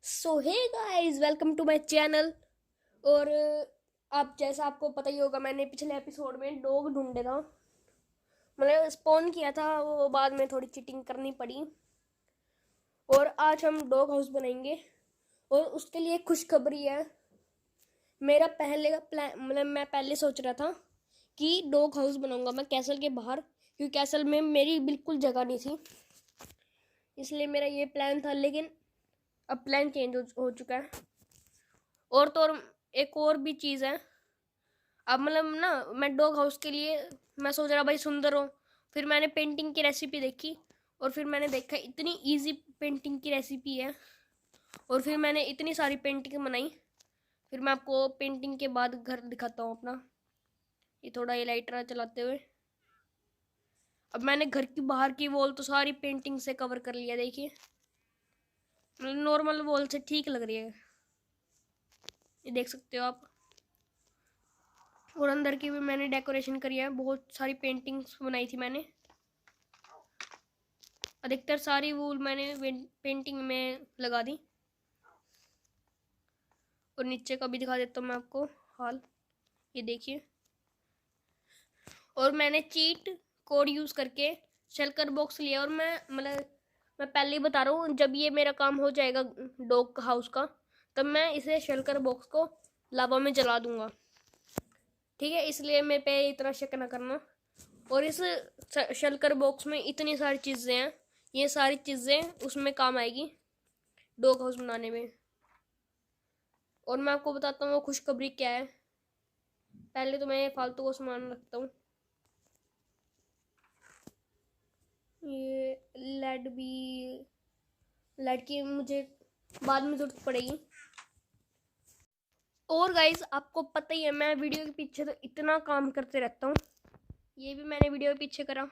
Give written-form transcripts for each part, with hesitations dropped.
So hey guys, welcome to my channel. और आप जैसा आपको पता ही होगा, मैंने पिछले एपिसोड में डॉग ढूंढे था, मतलब स्पॉन किया था। वो बाद में थोड़ी चीटिंग करनी पड़ी और आज हम डॉग हाउस बनाएंगे। और उसके लिए खुशखबरी है। मेरा पहले का प्लान, मतलब मैं पहले सोच रहा था कि डॉग हाउस बनाऊंगा मैं कैसल के बाहर, क्योंकि कैसल में मेरी बिल्कुल जगह नहीं थी, इसलिए मेरा ये प्लान था। लेकिन अब प्लान चेंज हो चुका है। और तो और एक और भी चीज़ है। अब मतलब ना, मैं डॉग हाउस के लिए मैं सोच रहा भाई सुंदर हो। फिर मैंने पेंटिंग की रेसिपी देखी और फिर मैंने देखा इतनी इजी पेंटिंग की रेसिपी है। और फिर मैंने इतनी सारी पेंटिंग बनाई। फिर मैं आपको पेंटिंग के बाद घर दिखाता हूँ अपना। ये थोड़ा ये लाइटर चलाते हुए। अब मैंने घर की बाहर की वॉल तो सारी पेंटिंग से कवर कर लिया। देखिए नॉर्मल वॉल से ठीक लग रही है, ये देख सकते हो आप। और अंदर की भी मैंने डेकोरेशन करी है, बहुत सारी पेंटिंग्स बनाई थी मैंने। अधिकतर सारी वूल मैंने पेंटिंग में लगा दी। और नीचे का भी दिखा देता हूँ मैं आपको हाल, ये देखिए। और मैंने चीट कोड यूज़ करके शेल्कर बॉक्स लिया। और मैं पहले ही बता रहा हूँ, जब ये मेरा काम हो जाएगा डॉग हाउस का, तब मैं इसे शेल्कर बॉक्स को लावा में जला दूंगा, ठीक है। इसलिए मेरे पे इतना शक ना करना। और इस शेल्कर बॉक्स में इतनी सारी चीज़ें हैं, ये सारी चीज़ें उसमें काम आएगी डॉग हाउस बनाने में। और मैं आपको बताता हूँ वो खुशखबरी क्या है। पहले तो मैं फालतू को सामान रखता हूँ। ये लेड की मुझे बाद में जरूरत पड़ेगी। और गाइस, आपको पता ही है मैं वीडियो के पीछे तो इतना काम करते रहता हूँ। ये भी मैंने वीडियो के पीछे करा।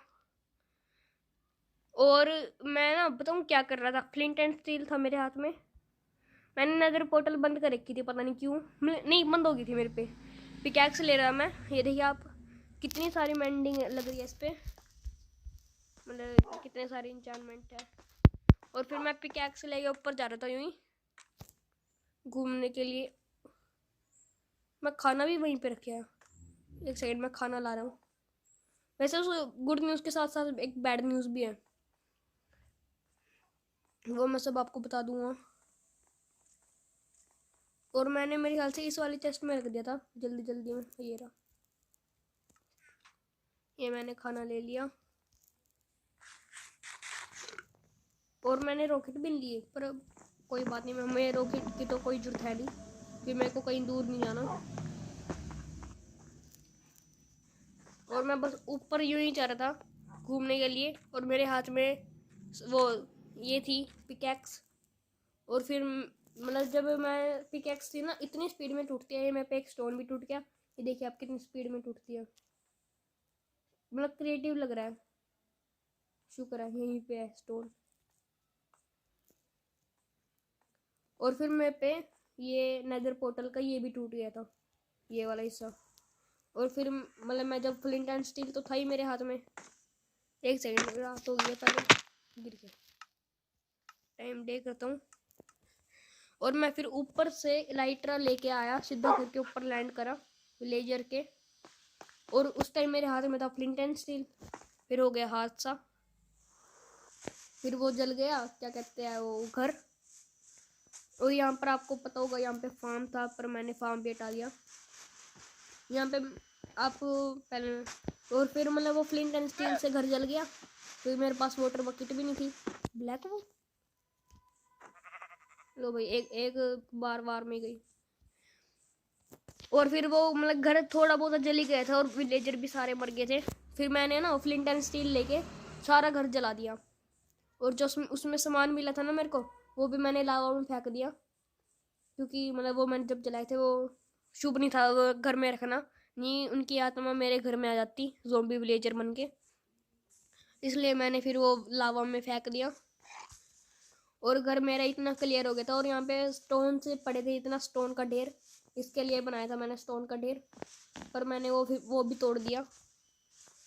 और मैं ना बताऊँ क्या कर रहा था। फ्लिंट एंड स्टील था मेरे हाथ में। मैंने नेदर पोर्टल बंद कर रखी थी, पता नहीं क्यों। नहीं, बंद हो गई थी मेरे पे। पिकैक्स ले रहा मैं, ये देखिए आप। कितनी सारी मेंडिंग लग रही है इस पे, मतलब कितने सारे इंचार्टमेंट है। और फिर मैं पिकैक्स लेके ऊपर जा रहा था यूं ही घूमने के लिए। मैं खाना भी वहीं पे रखा है। एक सेकंड, मैं खाना ला रहा हूँ। वैसे उस गुड न्यूज़ के साथ साथ एक बैड न्यूज़ भी है, वो मैं सब आपको बता दूंगा। और मैंने मेरे ख्याल से इस वाली चेस्ट में रख दिया था जल्दी जल्दी में। ये रहा, ये मैंने खाना ले लिया। और मैंने रॉकेट भी लिए, पर कोई बात नहीं, मैं रॉकेट की तो कोई जरूरत है नहीं, फिर मेरे को कहीं दूर नहीं जाना। और मैं बस ऊपर यूं ही जा रहा था घूमने के लिए। और मेरे हाथ में वो ये थी पिकैक्स। और फिर मतलब जब मैं पिकैक्स थी ना, इतनी स्पीड में टूटती है। ये मेरे पे एक स्टोन भी टूट गया, ये देखिए आप कितनी स्पीड में टूटती है। मतलब क्रिएटिव लग रहा है। शुक्र है यहीं पे है स्टोन। और फिर मेरे पे ये नेदर पोर्टल का ये भी टूट गया था, ये वाला हिस्सा। और फिर मतलब मैं जब फ्लिंट एंड स्टील तो था ही मेरे हाथ में। एक सेकंड, रात हो गया, पहले गिर गया। टाइम डे करता हूँ। और मैं फिर ऊपर से लाइटर लेके आया, सीधा करके ऊपर लैंड करा विलेजर के। और उस टाइम मेरे हाथ में था फ्लिंट एंड स्टील। फिर हो गया हादसा, फिर वो जल गया, क्या कहते हैं वो, घर। और यहाँ पर आपको पता होगा, यहाँ पे फार्म था, पर मैंने फार्म भी हटा दिया। यहाँ पे आप पहले, और फिर मतलब वो फ्लिंट एंड स्टील से घर जल गया। फिर मेरे पास वाटर बकेट भी नहीं थी। ब्लैक वो लो भाई, एक बार बार में गई। और फिर वो मतलब घर थोड़ा बहुत जल ही गया था और विलेजर भी सारे मर गए थे। फिर मैंने ना फ्लिंट एंड स्टील लेके सारा घर जला दिया। और जो उसमें सामान मिला था ना मेरे को, वो भी मैंने लावा में फेंक दिया। क्योंकि मतलब वो मैंने जब जलाए थे वो शुभ नहीं था वो घर में रखना। नहीं, उनकी आत्मा मेरे घर में आ जाती ज़ोंबी विलेजर बन के। इसलिए मैंने फिर वो लावा में फेंक दिया। और घर मेरा इतना क्लियर हो गया था। और यहाँ पे स्टोन से पड़े थे, इतना स्टोन का ढेर। इसके लिए बनाया था मैंने स्टोन का ढेर, पर मैंने वो भी तोड़ दिया।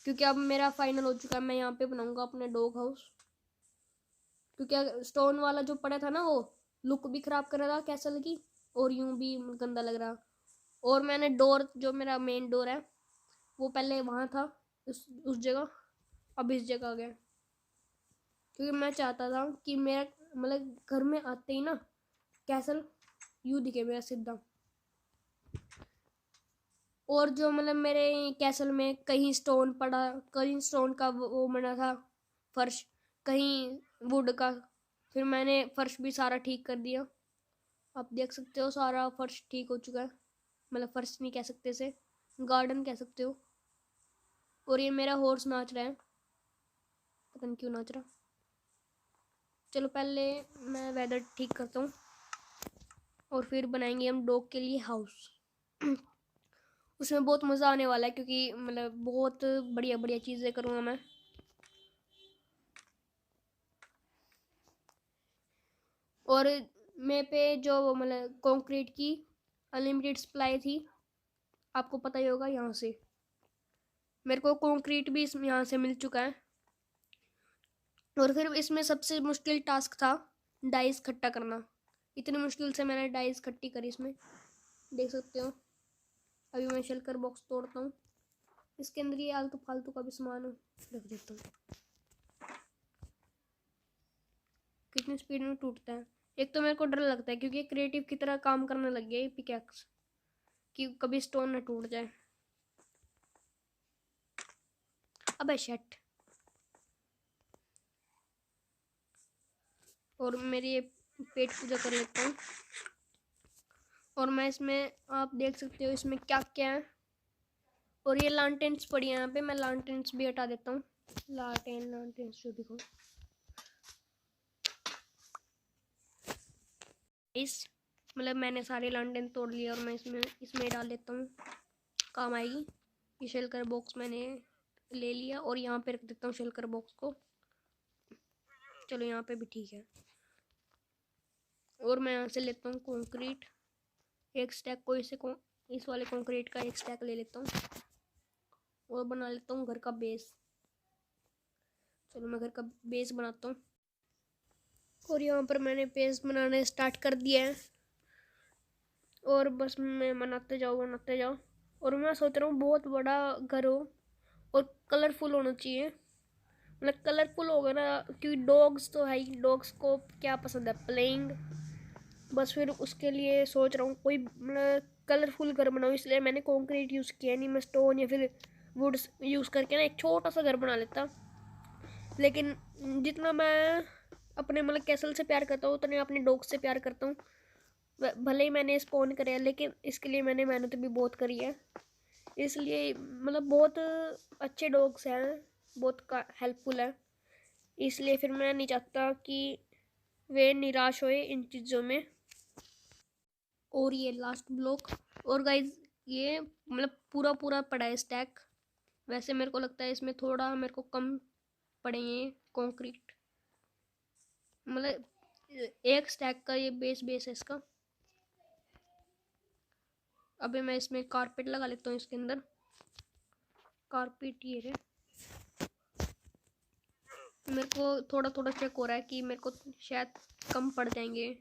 क्योंकि अब मेरा फाइनल हो चुका है, मैं यहाँ पे बनाऊंगा अपने डॉग हाउस। क्योंकि स्टोन वाला जो पड़ा था ना, वो लुक भी ख़राब कर रहा था कैसल की, और यूं भी गंदा लग रहा। और मैंने डोर, जो मेरा मेन डोर है, वो पहले वहाँ था उस जगह, अब इस जगह आ गया, क्योंकि मैं चाहता था कि मेरा मतलब घर में आते ही ना कैसल यूं दिखे मेरा सीधा। और जो मतलब मेरे कैसल में कहीं स्टोन पड़ा, कहीं स्टोन का वो बना था फर्श, कहीं वुड का, फिर मैंने फर्श भी सारा ठीक कर दिया। आप देख सकते हो सारा फर्श ठीक हो चुका है, मतलब फर्श नहीं कह सकते, इसे गार्डन कह सकते हो। और ये मेरा हॉर्स नाच रहा है, पता नहीं क्यों नाच रहा। चलो पहले मैं वेदर ठीक करता हूँ और फिर बनाएंगे हम डॉग के लिए हाउस। उसमें बहुत मज़ा आने वाला है, क्योंकि मतलब बहुत बढ़िया बढ़िया चीज़ें करूँगा मैं। और मेरे पे जो मतलब कंक्रीट की अनलिमिटेड सप्लाई थी, आपको पता ही होगा, यहाँ से मेरे को कंक्रीट भी यहाँ से मिल चुका है। और फिर इसमें सबसे मुश्किल टास्क था डाइस इकट्ठा करना। इतनी मुश्किल से मैंने डाइस इकट्ठी करी इसमें, देख सकते हो। अभी मैं शेल्कर बॉक्स तोड़ता हूँ, इसके अंदर ये आलतू फालतू का भी सामान रख देता हूँ। कितनी स्पीड में टूटता है। एक तो मेरे को डर लगता है, क्योंकि क्रिएटिव की तरह काम करने लग गया ये पिकैक्स, कि कभी स्टोन ना टूट जाए। अबे शेट। और मेरी ये पेट पूजा कर लेता हूँ। और मैं इसमें, आप देख सकते हो इसमें क्या क्या है। और ये लालटेन्स पड़ी है यहाँ पे, मैं लालटेन्स भी हटा देता हूँ। लालटेन्स जो भी हो। इस मतलब मैंने सारे लालटेन तोड़ लिए और मैं इसमें डाल देता हूँ, काम आएगी। ये शेल्कर बॉक्स मैंने ले लिया और यहाँ पे रख देता हूँ शेल्कर बॉक्स को। चलो यहाँ पे भी ठीक है। और मैं यहाँ से लेता हूँ कंक्रीट, एक स्टैक को इस वाले कंक्रीट का एक स्टैक ले लेता हूँ और बना लेता हूँ घर का बेस। चलो मैं घर का बेस बनाता हूँ। और यहाँ पर मैंने बेस बनाना स्टार्ट कर दिया है, और बस मैं बनाते जाओ। और मैं सोच रहा हूँ बहुत बड़ा घर हो और कलरफुल होना चाहिए। मतलब कलरफुल होगा ना, क्योंकि डॉग्स तो है ही, डॉग्स को क्या पसंद है, प्लेइंग। बस फिर उसके लिए सोच रहा हूँ कोई मतलब कलरफुल घर बनाऊँ, इसलिए मैंने कंक्रीट यूज़ किया, नहीं मैं स्टोन या फिर वुड्स यूज़ करके ना एक छोटा सा घर बना लेता। लेकिन जितना मैं अपने मतलब कैसल से प्यार करता हूँ, उतना अपने डॉग से प्यार करता हूँ। भले ही मैंने स्पॉन करे, लेकिन इसके लिए मैंने मेहनत भी बहुत करी है। इसलिए मतलब बहुत अच्छे डॉग्स हैं, बहुत हेल्पफुल है। इसलिए फिर मैं नहीं चाहता कि वे निराश होए इन चीज़ों में। और ये लास्ट ब्लॉक। और गाइज ये मतलब पूरा पूरा पड़ा है स्टैक। वैसे मेरे को लगता है इसमें थोड़ा मेरे को कम पड़ेंगे कंक्रीट, मतलब एक स्टैक का ये बेस है इसका। अभी मैं इसमें कारपेट लगा लेता हूँ, इसके अंदर कारपेट ये है। मेरे को थोड़ा थोड़ा चेक हो रहा है कि मेरे को शायद कम पड़ जाएंगे।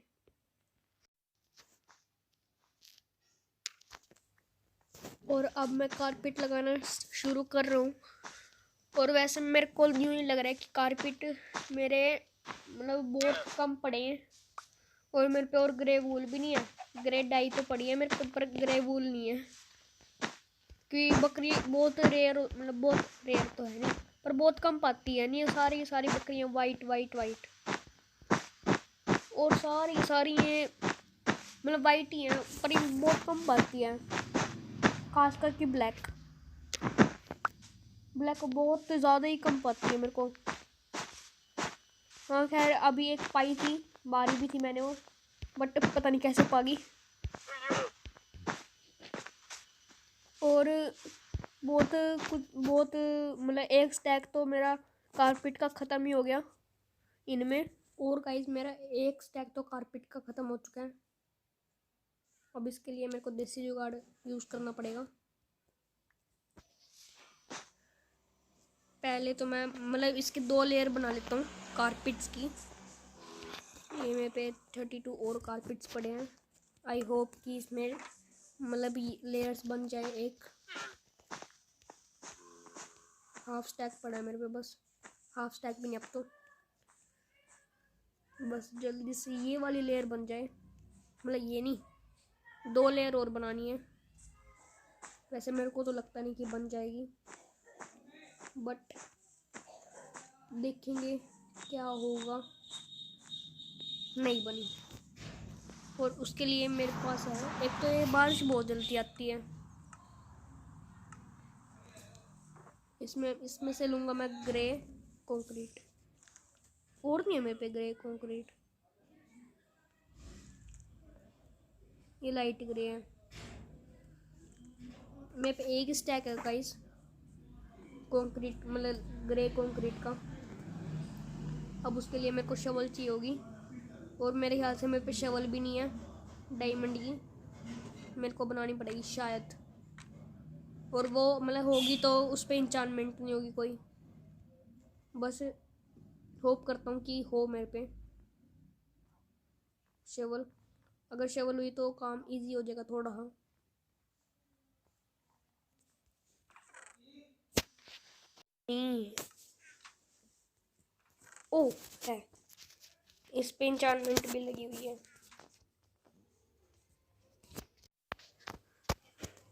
और अब मैं कारपेट लगाना शुरू कर रहा हूँ। और वैसे मेरे को यूँ ही लग रहा है कि कारपेट मेरे मतलब बहुत कम पड़े हैं। और मेरे पे और ग्रे वूल भी नहीं है, ग्रे डाई तो पड़ी है मेरे पे, पर ग्रे वूल नहीं है। क्योंकि बकरी बहुत रेयर, मतलब बहुत रेयर तो है नहीं, पर बहुत कम पाती है। नहीं सारी सारी बकरियाँ वाइट वाइट वाइट, और सारी सारी ये मतलब वाइट ही हैं, पर ये बहुत कम पाती है, खास करके ब्लैक बहुत ज़्यादा ही कम पाती है मेरे को। हाँ खैर, अभी एक पाई थी, मारी भी थी मैंने वो, बट पता नहीं कैसे पागी। और बहुत मतलब एक स्टैक तो मेरा कारपेट का ख़त्म ही हो गया इनमें। और गाइस मेरा एक स्टैक तो कारपेट का ख़त्म हो चुका है। अब इसके लिए मेरे को देसी जुगाड़ यूज़ करना पड़ेगा। पहले तो मैं मतलब इसके 2 लेयर बना लेता हूँ कारपेट्स की। ये मेरे पे 32 और कारपेट्स पड़े हैं। आई होप कि इसमें मतलब लेयर्स बन जाए। एक हाफ स्टैक पड़ा है मेरे पे, बस हाफ स्टैक भी नहीं अब तो। बस जल्दी से ये वाली लेयर बन जाए, मतलब ये नहीं, 2 लेयर और बनानी है। वैसे मेरे को तो लगता नहीं कि बन जाएगी, बट देखेंगे क्या होगा। नहीं बनी, और उसके लिए मेरे पास है, एक तो ये बारिश बहुत जल्दी आती है। इसमें से लूँगा मैं ग्रे कंक्रीट। और नहीं है मेरे पे ग्रे कंक्रीट, ये लाइट ग्रे है। मेरे पे एक स्टैक है गाइस कंक्रीट, मतलब ग्रे कंक्रीट का। अब उसके लिए मेरे को शवल चाहिए होगी, और मेरे ख्याल से मेरे पे शवल भी नहीं है डायमंड की, मेरे को बनानी पड़ेगी शायद। और वो मतलब होगी तो उस पर इंचार्टमेंट नहीं होगी कोई। बस होप करता हूँ कि हो मेरे पे शवल। अगर शवल हुई तो काम इजी हो जाएगा थोड़ा। हाँ ओ है, इस पे इंचार्टमेंट भी लगी हुई है।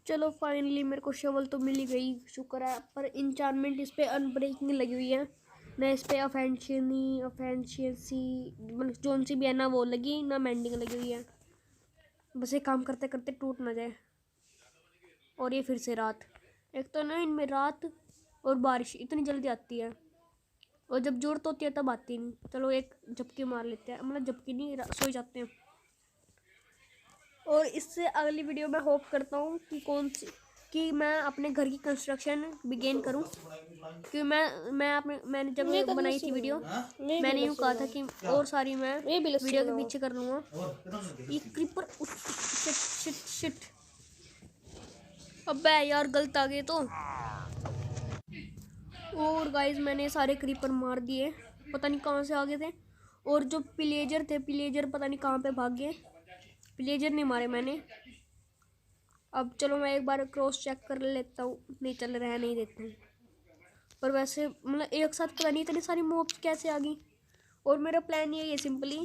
चलो फाइनली मेरे को शवल तो मिल ही गई, शुक्र है। पर इंचार्टमेंट इस पे अनब्रेकिंग लगी हुई है ना, इस पे ऑफेंशियसी मतलब जोन सी भी है ना वो लगी, ना मेंडिंग लगी हुई है। बस ये काम करते करते टूट ना जाए। और ये फिर से रात, एक तो ना इनमें रात और बारिश इतनी जल्दी आती है, और जब जरूरत होती है तब आती नहीं। चलो एक झपकी मार लेते हैं, मतलब झपकी नहीं, सो जाते हैं। और इससे अगली वीडियो में होप करता हूँ कि मैं अपने घर की कंस्ट्रक्शन बिगेन करूँ। क्योंकि मैंने जब बनाई थी वीडियो, मैंने यूँ कहा था कि और सारी मैं वीडियो के पीछे कर लूँगा। ये क्रीपर, शिट शिट शिट, अबे यार गलत आ गए तो। और गाइस मैंने सारे क्रीपर मार दिए, पता नहीं कहाँ से आ गए थे। और जो पिलेजर थे, पिलेजर पता नहीं कहाँ पे भाग गए। पिलेजर नहीं मारे मैंने। अब चलो मैं एक बार क्रॉस चेक कर लेता हूँ, नहीं चल रहा है, नहीं देता हूँ। पर वैसे मतलब एक साथ पता नहीं इतनी सारी मॉब्स कैसे आ गई। और मेरा प्लान ये है सिंपली,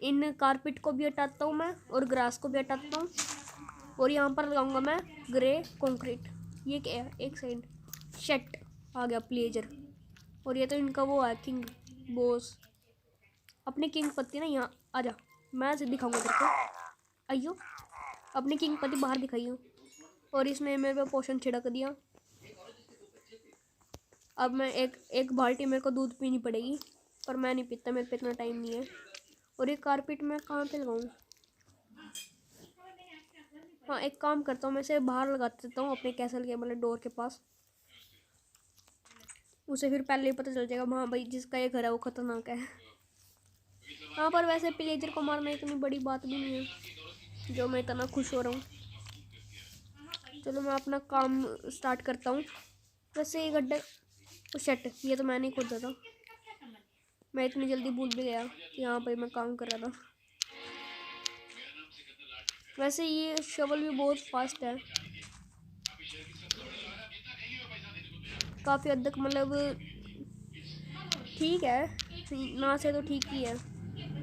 इन कारपेट को भी हटाता हूँ मैं, और ग्रास को भी हटाता हूँ, और यहाँ पर लगाऊंगा मैं ग्रे कंक्रीट। ये क्या है, एक सेकंड, शेट आ गया प्लेजर। और ये तो इनका वो है किंग बॉस, अपने किंग पत्ती ना यहाँ आ जा, मैं दिखाऊंगा तेरे को। अयो अपनी किंग पति बाहर दिखाई हो। और इसने मेरे पे पोशन छिड़क दिया। अब मैं एक बाल्टी मेरे को दूध पीनी पड़ेगी, पर मैं नहीं पीता, मेरे पे इतना टाइम नहीं है। और ये कारपेट मैं कहाँ पे लगाऊँ? हाँ एक काम करता हूँ, मैं इसे बाहर लगा देता हूँ अपने कैसल के मतलब डोर के पास। उसे फिर पहले ही पता चल जाएगा हाँ भाई जिसका ये घर है वो खतरनाक है। हाँ पर वैसे पिलेजर को मारना इतनी बड़ी बात भी नहीं है जो मैं इतना खुश हो रहा हूँ। चलो मैं अपना काम स्टार्ट करता हूँ। वैसे ये गड्ढे, शट, ये तो मैंने ही खोदा था। मैं इतनी जल्दी भूल भी गया कि यहाँ पर मैं काम कर रहा था। वैसे ये शवल भी बहुत फास्ट है, काफ़ी हद तक, मतलब ठीक है ना से तो ठीक ही है।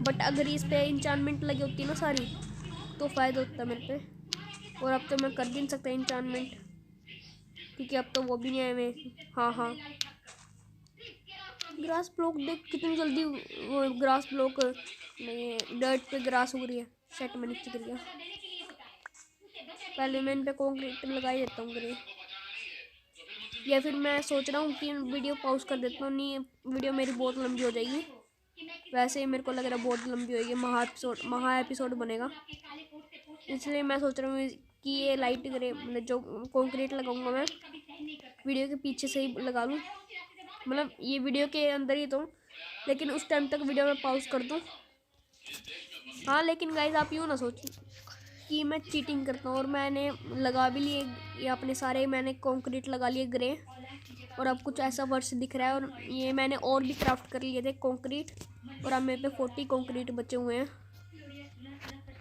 बट अगर इस पे इंचार्टमेंट लगी होती ना सारी तो फ़ायदा होता मेरे पे। और अब तो मैं कर भी नहीं सकता इंचार्टमेंट, क्योंकि अब तो वो भी नहीं आए हुए। हाँ हाँ ग्रास ब्लॉक देख कितनी जल्दी, वो ग्रास ब्लॉक नहीं, डर्ट पे ग्रास उग रही है। शेट में नीचे गिर गया। पहले मैं इन पे कंक्रीट लगा ही देता हूँ ग्रे, या फिर मैं सोच रहा हूँ कि वीडियो पॉज कर देता हूँ। नहीं वीडियो मेरी बहुत लंबी हो जाएगी, वैसे ही मेरे को लग रहा है बहुत लंबी होगी, महा एपिसोड बनेगा। इसलिए मैं सोच रहा हूँ कि ये लाइट ग्रे मतलब जो कंक्रीट लगाऊंगा मैं वीडियो के पीछे से ही लगा लूँ, मतलब ये वीडियो के अंदर ही तो, लेकिन उस टाइम तक वीडियो में पॉज कर दूँ। हाँ लेकिन गाइज आप यूँ ना सोचें कि मैं चीटिंग करता हूँ। और मैंने लगा भी लिए ये अपने सारे, मैंने कंक्रीट लगा लिए ग्रे, और अब कुछ ऐसा वर्ष दिख रहा है। और ये मैंने और भी क्राफ्ट कर लिए थे कंक्रीट, और अब मेरे पे 40 कंक्रीट बचे हुए हैं।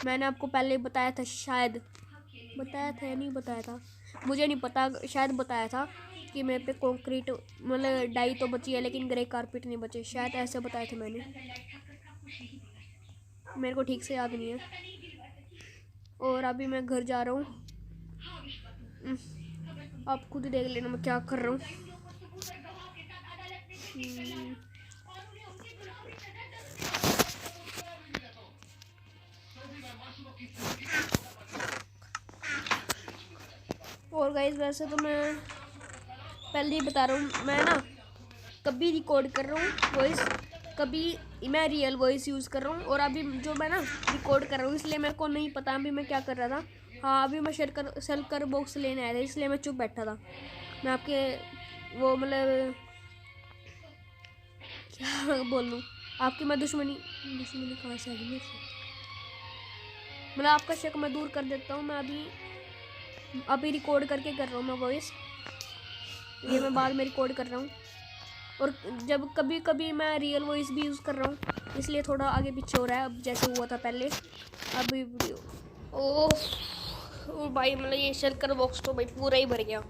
मैंने आपको पहले बताया था, शायद बताया था या नहीं बताया था, मुझे नहीं पता, शायद बताया था कि मेरे पे कंक्रीट मतलब डाई तो बची है लेकिन ग्रे कारपेट नहीं बचे, शायद ऐसे बताया था मैंने, मेरे को ठीक से याद नहीं है। और अभी मैं घर जा रहा हूँ, आप खुद देख लेना मैं क्या कर रहा हूँ। और गाइस वैसे तो मैं पहले ही बता रहा हूँ, मैं ना कभी रिकॉर्ड कर रहा हूँ वॉइस, कभी मैं रियल वॉइस यूज़ कर रहा हूँ। और अभी जो मैं ना रिकॉर्ड कर रहा हूँ इसलिए मेरे को नहीं पता अभी मैं क्या कर रहा था। हाँ, अभी मैं शलकर बॉक्स लेने आया था इसलिए मैं चुप बैठा था। मैं आपके वो मतलब क्या बोलूँ, आपकी मैं दुश्मनी कहाँ से आ गई मेरे से, मतलब आपका शक मैं दूर कर देता हूँ। मैं अभी रिकॉर्ड करके कर रहा हूँ मैं वॉइस, ये मैं बाद में रिकॉर्ड कर रहा हूँ। और जब कभी कभी मैं रियल वॉइस भी यूज़ कर रहा हूँ इसलिए थोड़ा आगे पीछे हो रहा है, अब जैसे हुआ था पहले। अभी वीडियो ओ भाई, मतलब ये शलकर बॉक्स तो भाई पूरा ही भर गया।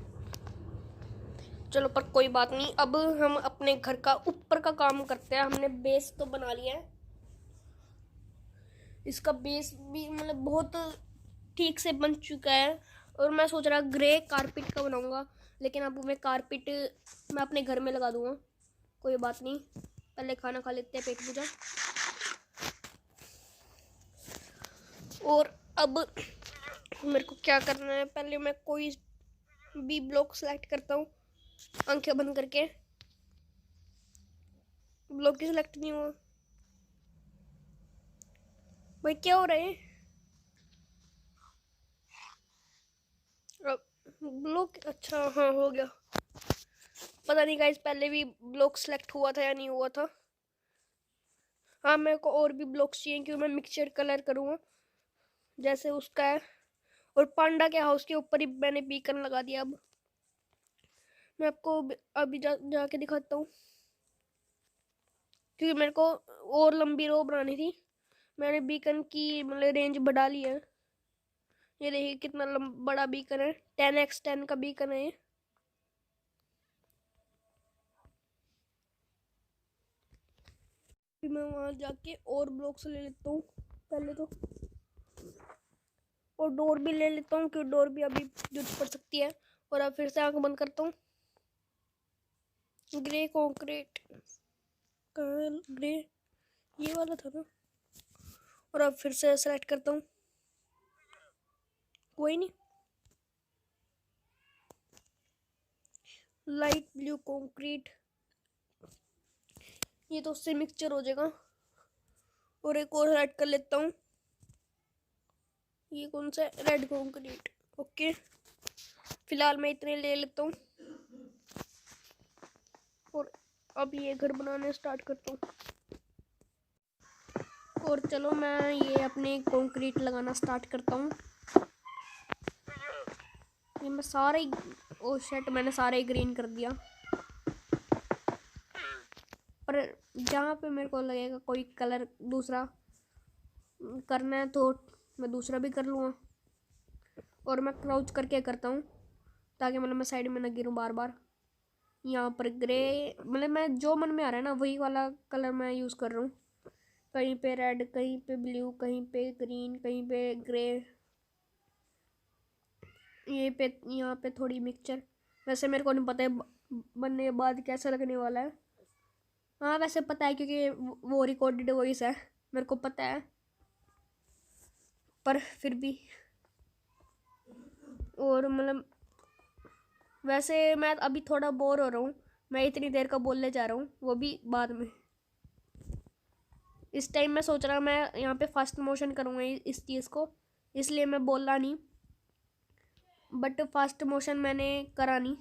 चलो पर कोई बात नहीं, अब हम अपने घर का ऊपर का काम करते हैं। हमने बेस तो बना लिया है, इसका बेस भी मतलब बहुत ठीक से बन चुका है। और मैं सोच रहा ग्रे कारपेट का बनाऊंगा, लेकिन अब मैं कारपेट मैं अपने घर में लगा दूंगा, कोई बात नहीं। पहले खाना खा लेते हैं, पेट पूजा। और अब मेरे को क्या करना है, पहले मैं कोई भी ब्लॉक सेलेक्ट करता हूँ आंखें बंद करके। ब्लॉक ही सिलेक्ट नहीं हुआ भाई, क्या हो रहा है? ब्लॉक, अच्छा हाँ हो गया। पता नहीं गाइस पहले भी ब्लॉक सेलेक्ट हुआ था या नहीं हुआ था। हाँ, मेरे को और भी ब्लॉक्स चाहिए क्योंकि मैं मिक्सचर कलर करूँगा जैसे उसका है। और पांडा के हाउस के ऊपर ही मैंने बीकन लगा दिया। अब मैं आपको अभी जाके दिखाता हूँ, क्योंकि मेरे को और लंबी रो बनानी थी। मैंने बीकन की मतलब रेंज बढ़ा ली है। ये देखिए कितना बड़ा बीकन है, 10x10 का बीकन है ये। फिर मैं वहाँ जाके और ब्लॉक्स ले लेता हूँ पहले तो, और डोर भी ले लेता हूँ क्योंकि डोर भी अभी जरूरत पड़ सकती है। और अब फिर से आंख बंद करता हूँ। ग्रे कंक्रीट, ग्रे ये वाला था ना। और अब फिर से सेलेक्ट करता हूँ, कोई नहीं, लाइट ब्लू कंक्रीट, ये तो उससे मिक्सचर हो जाएगा। और एक और सेलेक्ट कर लेता हूँ, ये कौन सा है, रेड कंक्रीट। ओके, फिलहाल मैं इतने ले लेता हूँ और अब ये घर बनाने स्टार्ट करता हूँ। और चलो मैं ये अपने कंक्रीट लगाना स्टार्ट करता हूँ। ये मैं सारे, ओ शेट, मैंने सारे ग्रीन कर दिया। पर जहाँ पे मेरे को लगेगा कोई कलर दूसरा करना है तो मैं दूसरा भी कर लूँगा। और मैं क्राउच करके करता हूँ ताकि मतलब मैं साइड में ना गिरूँ बार बार। यहाँ पर ग्रे, मतलब मैं जो मन में आ रहा है ना वही वाला कलर मैं यूज़ कर रहा हूँ। कहीं पे रेड, कहीं पे ब्लू, कहीं पे ग्रीन, कहीं पे ग्रे, ये पे यहाँ पे थोड़ी मिक्सचर। वैसे मेरे को नहीं पता है बनने के बाद कैसा लगने वाला है। हाँ वैसे पता है क्योंकि वो रिकॉर्डेड वॉइस है, मेरे को पता है, पर फिर भी। और मतलब वैसे मैं अभी थोड़ा बोर हो रहा हूँ, मैं इतनी देर का बोलने जा रहा हूँ, वो भी बाद में। इस टाइम मैं सोच रहा मैं यहाँ पे फास्ट मोशन करूँगा इस चीज़ को, इसलिए मैं बोल रहा नहीं, बट फास्ट मोशन मैंने करा नहीं।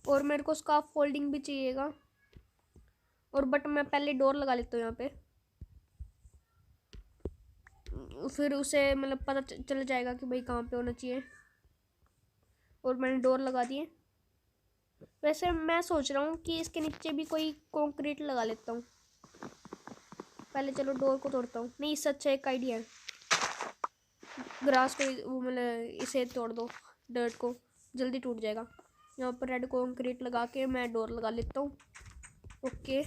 और मेरे को स्कार्फ फोल्डिंग भी चाहिएगा। और बट मैं पहले डोर लगा लेता हूँ यहाँ पे, फिर उसे मतलब पता चल जाएगा कि भाई कहाँ पे होना चाहिए। और मैंने डोर लगा दिए। वैसे मैं सोच रहा हूँ कि इसके नीचे भी कोई कंक्रीट लगा लेता हूँ। पहले चलो डोर को तोड़ता हूँ। नहीं, इससे अच्छा एक आइडिया है, ग्रास को वो मतलब इसे तोड़ दो, डर्ट को, जल्दी टूट जाएगा। यहाँ पर रेड कंक्रीट लगा के मैं डोर लगा लेता हूँ। ओके,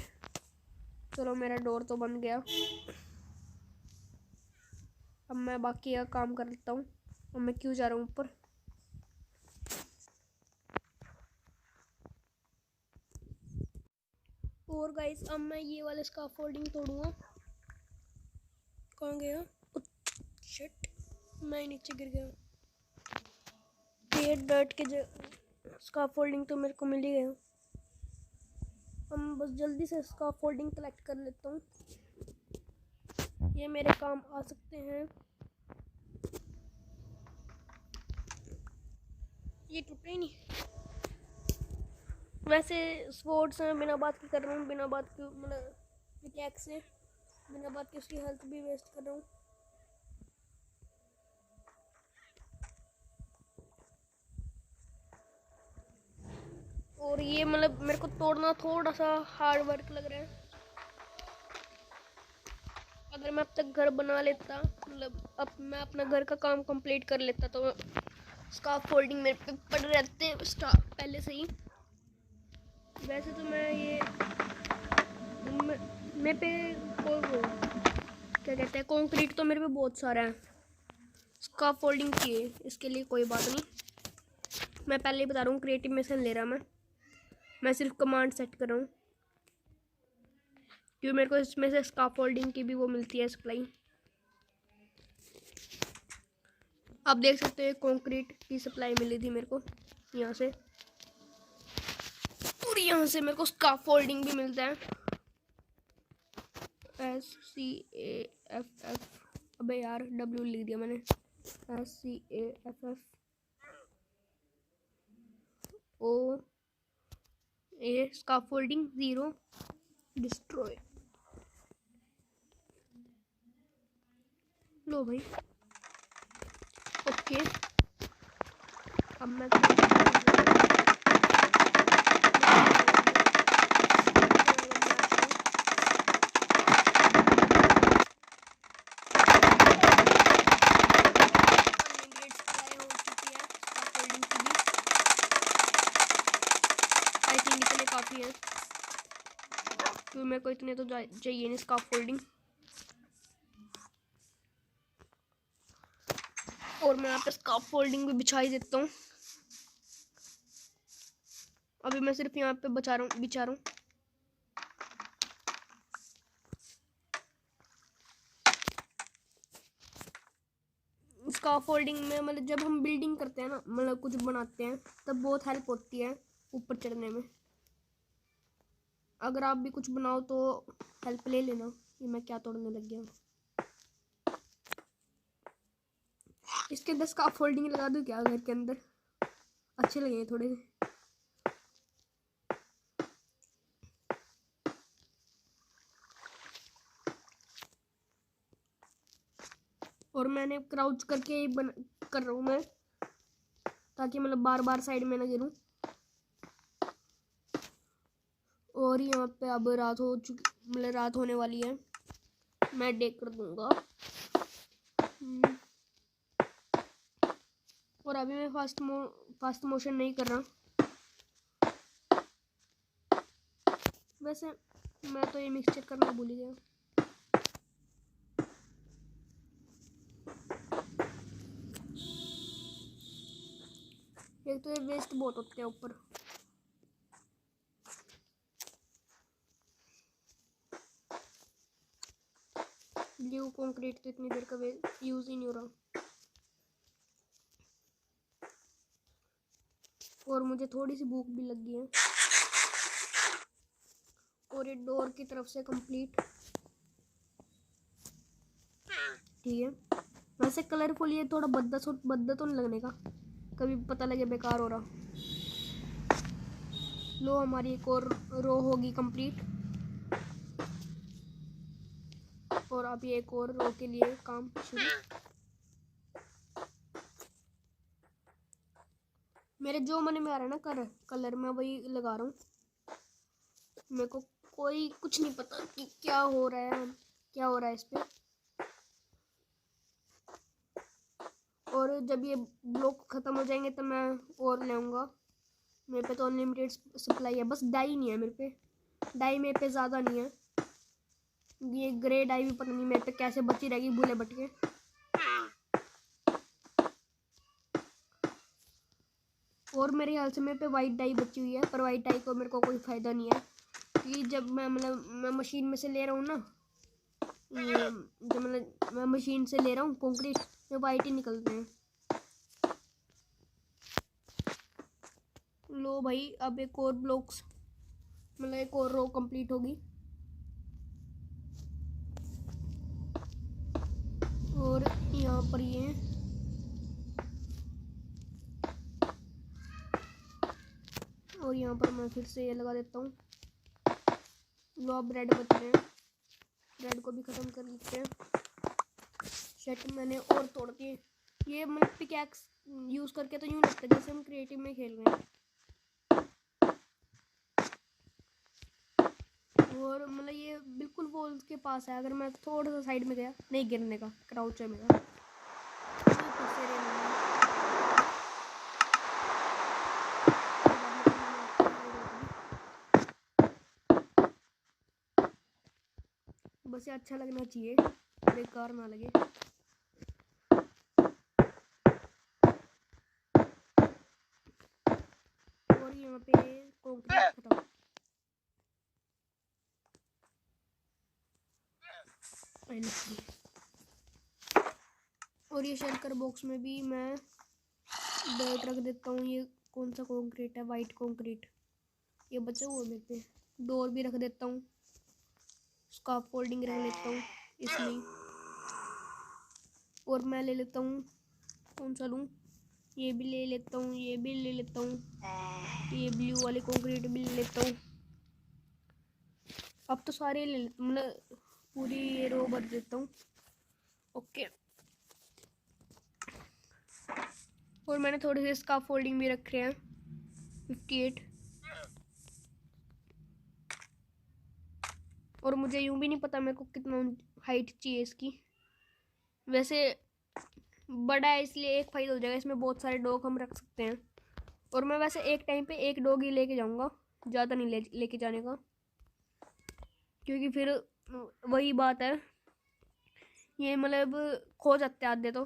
चलो मेरा डोर तो बन गया। अब मैं बाकी का काम कर लेता हूँ। अब मैं क्यों जा रहा हूँ ऊपर? और गाइस, अब मैं ये वाला इसका फोल्डिंग तोड़ूंगा। कहाँ गया? शिट, मैं नीचे गिर गया। ये डर्ट के इसका फोल्डिंग तो मेरे को मिल ही गया। हम बस जल्दी से इसका फोल्डिंग कलेक्ट कर लेता हूँ, ये मेरे काम आ सकते हैं। ये टूटे ही नहीं। वैसे स्वॉर्ड से मैं बिना बात के कर रहा हूँ, बिना बात के मतलब पिकैक्स से बिना बात के उसकी हेल्थ भी वेस्ट कर रहा हूँ। और ये मतलब मेरे को तोड़ना थोड़ा सा हार्ड वर्क लग रहा है। अगर मैं अब तक घर बना लेता, मतलब अब मैं अपना घर का काम कंप्लीट कर लेता, तो स्कार्फ फोल्डिंग मेरे पे पड़ रहते पहले से ही। वैसे तो मैं ये मेरे पे क्या कहते हैं, कंक्रीट तो मेरे पे बहुत सारा है। स्कार्फ फोल्डिंग की है, इसके लिए कोई बात नहीं। मैं पहले ही बता रहा हूँ, क्रिएटिव मिशन ले रहा मैं सिर्फ कमांड सेट कर रहा हूँ, क्योंकि मेरे को इसमें से स्कार्फ फोल्डिंग की भी वो मिलती है सप्लाई। आप देख सकते हो कंक्रीट की सप्लाई मिली थी मेरे को यहाँ से, और यहाँ से मेरे को स्कार्फ फोल्डिंग भी मिलता है। SCAFF, अबे यार W लिख दिया मैंने। SCAFF O A, scarf folding 0 destroy. लो भाई, ओके। अब मैं काफ़ी है, क्योंकि मेरे को इतने तो चाहिए नहीं स्कार्फ फोल्डिंग। और मैं यहाँ पे स्कार्फ फोल्डिंग भी बिछा ही देता हूँ। अभी मैं सिर्फ यहाँ पे बिछा रहा हूँ। स्कार्फ फोल्डिंग में मतलब जब हम बिल्डिंग करते हैं ना, मतलब कुछ बनाते हैं, तब बहुत हेल्प होती है ऊपर चढ़ने में। अगर आप भी कुछ बनाओ तो हेल्प ले लेना। ये मैं क्या तोड़ने लग गया? इसके अंदर स्कार्फ फोल्डिंग लगा दूँ क्या घर के अंदर? अच्छे लगेंगे थोड़े से। और मैंने क्राउच करके ही कर रहा हूँ मैं, ताकि मतलब बार बार साइड में ना गिरूँ। और यहाँ पे अब रात हो चुकी, मतलब रात होने वाली है। मैं डेक कर दूंगा। और अभी मैं फास्ट मोशन नहीं कर रहा। वैसे मैं तो ये मिक्सचर करना भूल गया। एक तो ये वेस्ट बहुत होते हैं ऊपर। ब्लू कंक्रीट तो इतनी देर का यूज ही नहीं हो रहा। और मुझे थोड़ी सी भूख भी लगी है। और ये डोर की तरफ से कंप्लीट, ठीक है। वैसे कलरफुल ये थोड़ा भद्दा तो नहीं लगने का, कभी पता लगे बेकार हो रहा। लो, हमारी एक और रो होगी कंप्लीट। और अभी एक और रो के लिए काम शुरू। मेरे जो मन में आ रहा है ना कलर मैं वही लगा रहा हूँ। मेरे को कोई कुछ नहीं पता कि क्या हो रहा है इस पे। और जब ये ब्लॉक ख़त्म हो जाएंगे तो मैं और लाऊंगा। मेरे पे तो अनलिमिटेड सप्लाई है, बस डाई नहीं है मेरे पे। डाई मेरे पे ज़्यादा नहीं है। ये ग्रे डाई भी पता नहीं मेरे पे कैसे बची रहेगी भूले भटके। और मेरे ख्याल से मेरे पे वाइट डाई बची हुई है, पर वाइट डाई को मेरे को कोई फ़ायदा नहीं है क्योंकि जब मैं मशीन में से ले रहा हूँ ना, ये जब मैं मशीन से ले रहा हूँ कंक्रीट में वाइट ही निकलते हैं। लो भाई, अब एक और ब्लॉक्स एक और रो कंप्लीट होगी। और यहाँ पर ये और यहाँ पर मैं फिर से ये लगा देता हूँ। लो अब रेड बच रहे हैं, रेड को भी ख़त्म कर लेते हैं। शेट मैंने और तोड़ दिए। ये पिकैक्स यूज़ करके तो यूँ लगता है जैसे हम क्रिएटिव में खेल रहे हैं। और ये बिल्कुल वॉल के पास है, अगर मैं थोड़ा सा साइड में गया नहीं गिरने का, क्राउच है मेरा। बस ये अच्छा लगना चाहिए, बेकार ना लगे। और यहाँ पे कंक्रीट खत्म। और ये शेल्कर बॉक्स में भी मैं डर्ट रख देता हूँ। ये कौन सा कंक्रीट है? White concrete. ये बचा हुआ मेरे पे। डोर भी रख देता हूँ, स्कार्फ फोल्डिंग रख लेता हूँ इसमें। और मैं ले लेता हूँ, कौन सा लूँ? ये भी ले लेता हूँ, ये भी ले लेता हूँ, ये ब्लू वाले कंक्रीट भी ले लेता हूँ। अब तो सारे ले पूरी ये रो भर देता हूँ। ओके। और मैंने थोड़े से स्कार्फ फोल्डिंग भी रखे हैं, 58। और मुझे यूं भी नहीं पता मेरे को कितना हाइट चाहिए इसकी। वैसे बड़ा है इसलिए एक फ़ायदा हो जाएगा, इसमें बहुत सारे डॉग हम रख सकते हैं। और मैं वैसे एक टाइम पे एक डॉग ही लेके जाऊंगा, ज़्यादा नहीं लेके जाने का, क्योंकि फिर वही बात है, ये खो जाते आधे तो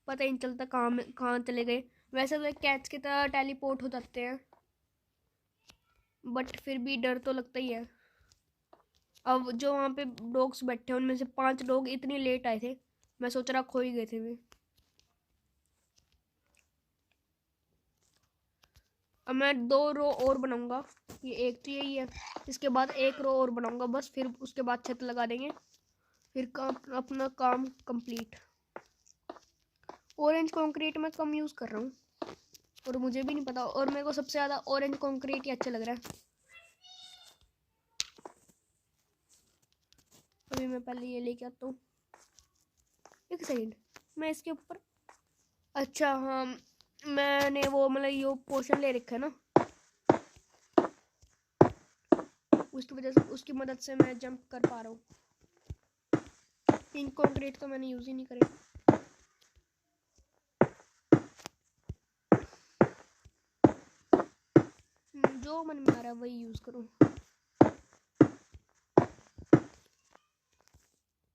पता ही नहीं चलता कहाँ चले गए। वैसे तो कैट्स की तरह टेलीपोर्ट हो जाते हैं, बट फिर भी डर तो लगता ही है। अब जो वहाँ पे डॉग्स बैठे हैं उनमें से 5 डॉग इतनी लेट आए थे, मैं सोच रहा खो ही गए थे वे। अब मैं 2 रो और बनाऊंगा, ये एक तो यही है, इसके बाद एक रो और बनाऊंगा बस, फिर उसके बाद छत लगा देंगे, फिर अपना काम कंप्लीट। ऑरेंज कंक्रीट मैं कम यूज़ कर रहा हूँ और मुझे भी नहीं पता, और मेरे को सबसे ज़्यादा ऑरेंज कंक्रीट ही अच्छा लग रहा है। अभी मैं पहले ये लेके आता हूँ। एक सेकेंड, मैं इसके ऊपर, अच्छा हाँ, मैंने वो ये पोर्शन ले रखा है ना, उसकी वजह से, उसकी मदद से मैं जंप कर पा रहा हूँ। पिंक कंक्रीट तो मैंने यूज़ ही नहीं करे। जो मन में आ रहा है वही यूज़ करूँ।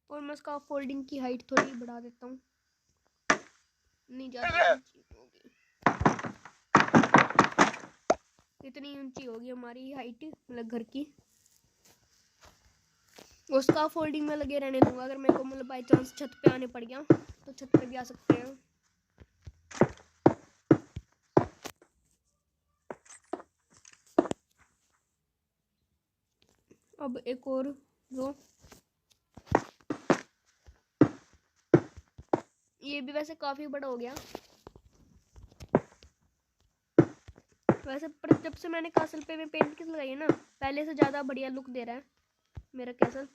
और मैं इसका फोल्डिंग की हाइट थोड़ी बढ़ा देता हूँ, नहीं ज़्यादा ऊंची होगी, इतनी ऊंची होगी हमारी हाइट घर की। उसका फोल्डिंग में लगे रहने दूंगा, अगर मेरे को बाई चांस छत पे आने पड़ गया तो छत पे भी आ सकते हैं। अब एक और रो, ये भी वैसे काफ़ी बड़ा हो गया वैसे, पर जब से मैंने कैसल पे पेंट किस लगाई है ना, पहले से ज़्यादा बढ़िया लुक दे रहा है मेरा कैसल।